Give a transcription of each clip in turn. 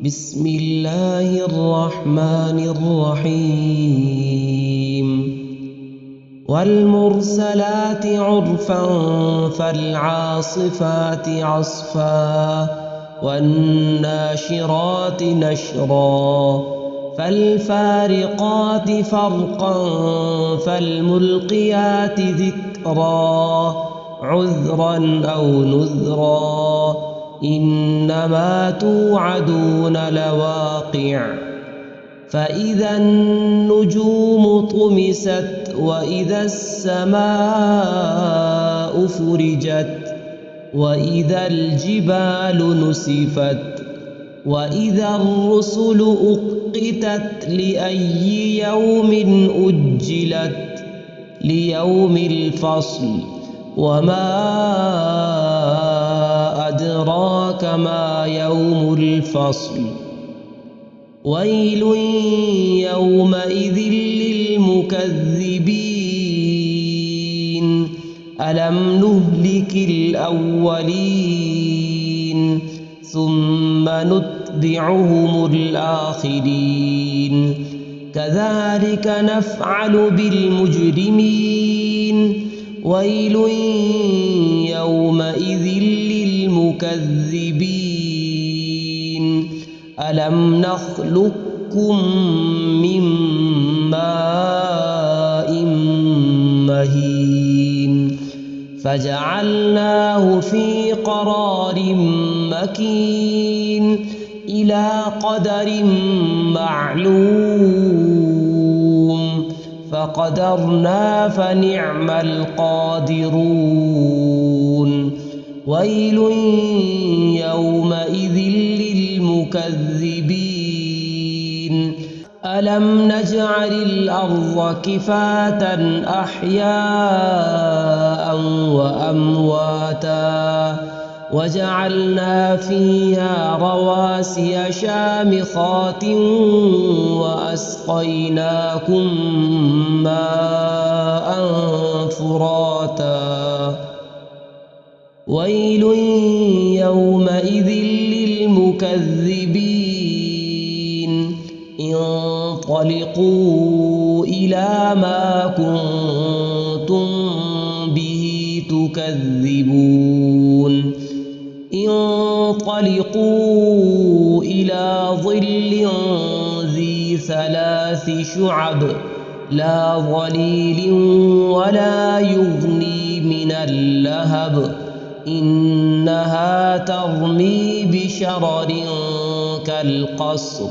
بسم الله الرحمن الرحيم والمرسلات عرفا فالعاصفات عصفا والناشرات نشرا فالفارقات فرقا فالملقيات ذكرا عذرا أو نذرا إنما توعدون لواقع فإذا النجوم طمست وإذا السماء فرجت وإذا الجبال نسفت وإذا الرسل أقتت لأي يوم أجلت ليوم الفصل وما أدراك ما يوم الفصل ويل يومئذ للمكذبين ألم نهلك الأولين ثم نتبعهم الآخرين كذلك نفعل بالمجرمين ويل يومئذ للمكذبين ألم نخلقكم من ماء مهين فجعلناه في قرار مكين إلى قدر معلوم فقدرنا فنعم القادرون ويل يومئذ للمكذبين ألم نجعل الأرض كفاة أحياء وأمواتا وجعلنا فيها رواسي شامخات وأسقيناكم ماء فراتا ويل يومئذ للمكذبين انطلقوا إلى ما كنتم به تكذبون انطلقوا إلى ظل ذي ثلاث شعب لا ظليل ولا يغني من اللهب إنها ترمي بشرر كالقصر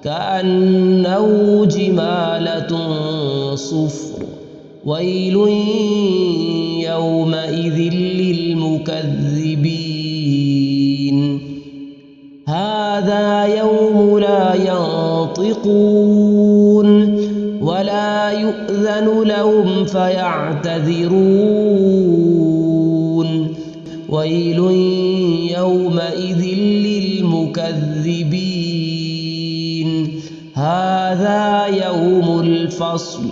كأنه جمالة صفر ويل يومئذ للمكذبين هذا يوم لا ينطقون ولا يؤذن لهم فيعتذرون ويل يومئذ للمكذبين هذا يوم الفصل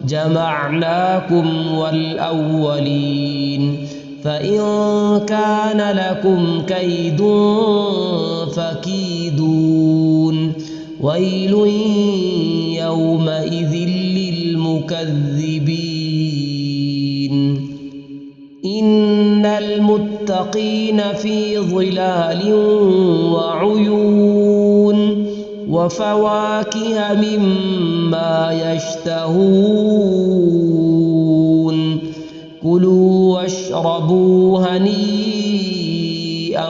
جمعناكم والأولين فإن كان لكم كيد فكيدون ويل يومئذ للمكذبين إن المتقين في ظلال وعيون وفواكه مما يشتهون كلوا واشربوا هنيئا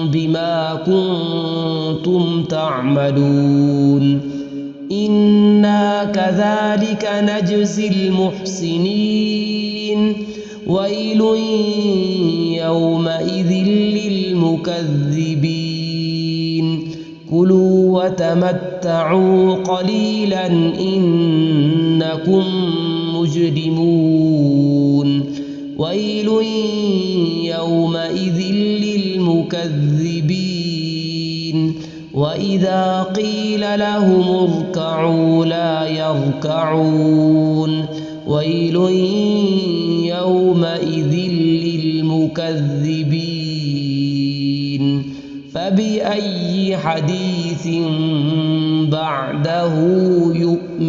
بما كنتم تعملون إنا كذلك نجزي المحسنين ويل يومئذ للمكذبين كلوا وتمتعوا قليلا إنكم مجرمون ويل يومئذ للمكذبين وإذا قيل لهم اركعوا لا يركعون ويل يومئذ للمكذبين فبأي حديث بعده يؤمنون